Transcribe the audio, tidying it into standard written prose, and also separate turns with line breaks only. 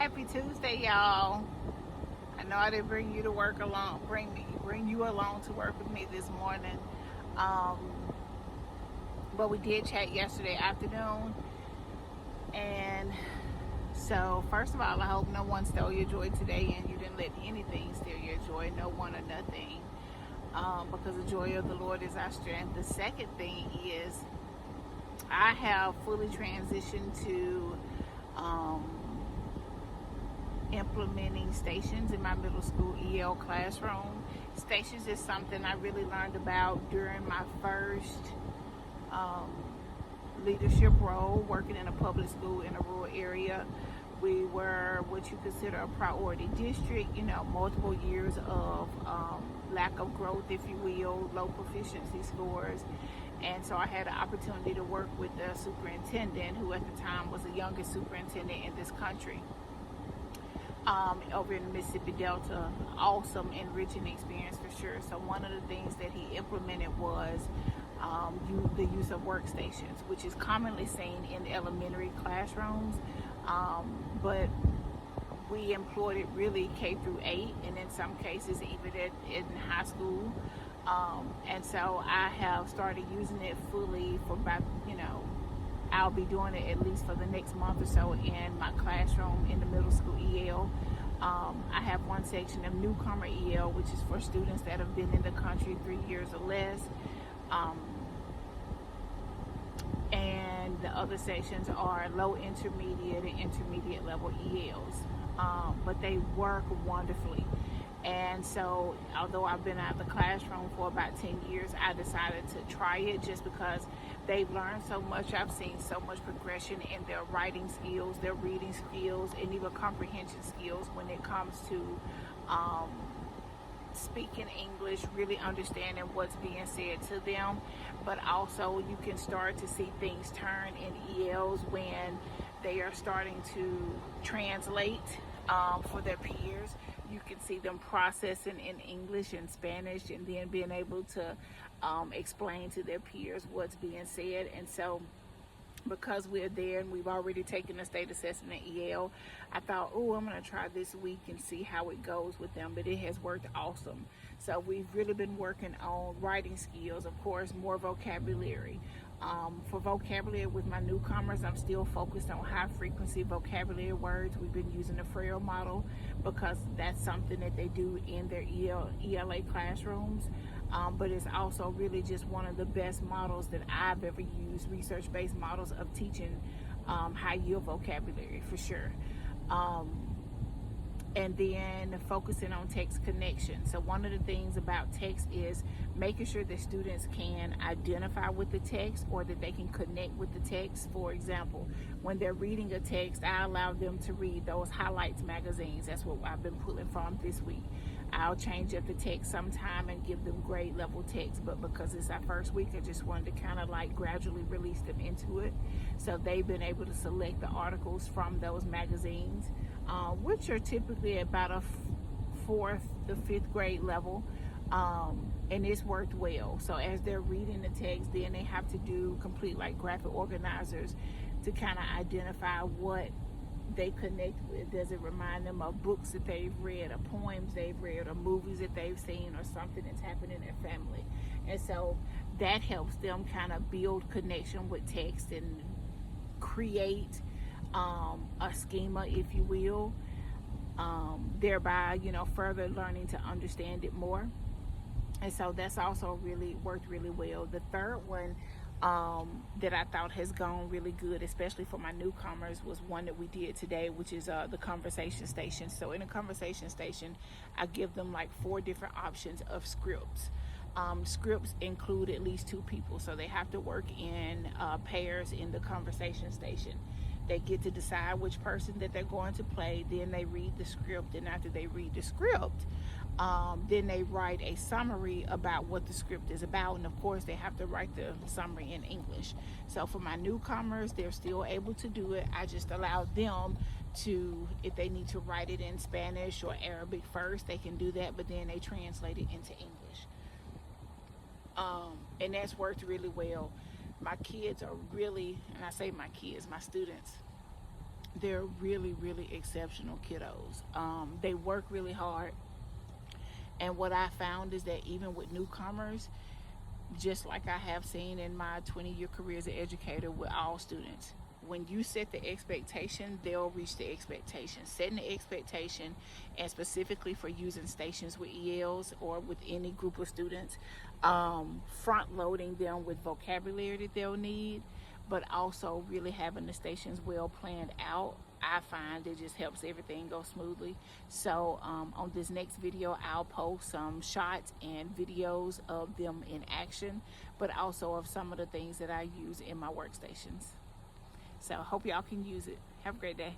Happy Tuesday, y'all. I know I didn't bring you to work along, bring you along to work with me this morning. Um, but we did chat yesterday afternoon, and so first of all, I hope no one stole your joy today, and you didn't let anything steal your joy, no one or nothing, because the joy of the Lord is our strength. The second thing is I have fully transitioned to. Um, Implementing stations in my middle school EL classroom. Stations is something I really learned about during my first um, leadership role working in a public school in a rural area. We were what you consider a priority district, multiple years of lack of growth, if you will, low proficiency scores. And so I had an opportunity to work with the superintendent, who at the time was the youngest superintendent in this country, over in the Mississippi Delta. Awesome, enriching experience for sure. So one of the things that he implemented was the use of workstations, which is commonly seen in elementary classrooms, but we employed it really K through 8, and in some cases even in high school. And so I have started using it fully for about, I'll be doing it at least for the next month or so in my classroom in the middle school EL. I have one section of newcomer EL, which is for students that have been in the country 3 years or less. Um, and the other sections are low, intermediate, and intermediate level ELs. But they work wonderfully. And so, although I've been out of the classroom for about 10 years, I decided to try it just because they've learned so much. I've seen so much progression in their writing skills, their reading skills, and even comprehension skills when it comes to speaking English, really understanding what's being said to them. But also, you can start to see things turn in ELs when they are starting to translate for their peers. You can see them processing in English and Spanish, and then being able to explain to their peers what's being said. And so, because we're there and we've already taken a state assessment at EL, I thought, oh, I'm going to try this week and see how it goes with them. But it has worked awesome. So we've really been working on writing skills, of course, more vocabulary. For vocabulary with my newcomers, I'm still focused on high frequency vocabulary words. We've been using the Frail model because that's something that they do in their ELA classrooms. But it's also really just one of the best models that I've ever used, research-based models of teaching high yield vocabulary for sure. And then focusing on text connection. So one of the things about text is making sure that students can identify with the text or that they can connect with the text. For example, when they're reading a text, I allow them to read those highlights magazines. That's what I've been pulling from this week. I'll change up the text sometime and give them grade level text, but because it's our first week, I just wanted to kind of like gradually release them into it. So they've been able to select the articles from those magazines, which are typically about a fourth to fifth grade level. And it's worked well. So as they're reading the text, then they have to do complete like graphic organizers to kind of identify what they connect with. Does it remind them of books that they've read, or poems they've read, or movies that they've seen, or something that's happened in their family? And so that helps them kind of build connection with text and create a schema, if you will, thereby, further learning to understand it more. And so that's also really worked really well. The third one that I thought has gone really good, especially for my newcomers, was one that we did today, which is the conversation station. So in a conversation station, I give them like 4 different options of scripts. Scripts include at least 2 people, so they have to work in pairs in the conversation station. They get to decide which person that they're going to play. Then they read the script, and after they read the script, then they write a summary about what the script is about, and of course they have to write the summary in English. So for my newcomers, they're still able to do it. I just allow them to, if they need to write it in Spanish or Arabic first, they can do that, but then they translate it into English. And that's worked really well. My kids are really, and I say my kids, my students they're really, really exceptional kiddos. They work really hard. And what I found is that even with newcomers, just like I have seen in my 20-year career as an educator with all students, when you set the expectation, they'll reach the expectation. Setting the expectation, and specifically for using stations with ELs or with any group of students, front loading them with vocabulary that they'll need, but also really having the stations well planned out, I find it just helps everything go smoothly. So on this next video, I'll post some shots and videos of them in action, but also of some of the things that I use in my workstations. So I hope y'all can use it. Have a great day.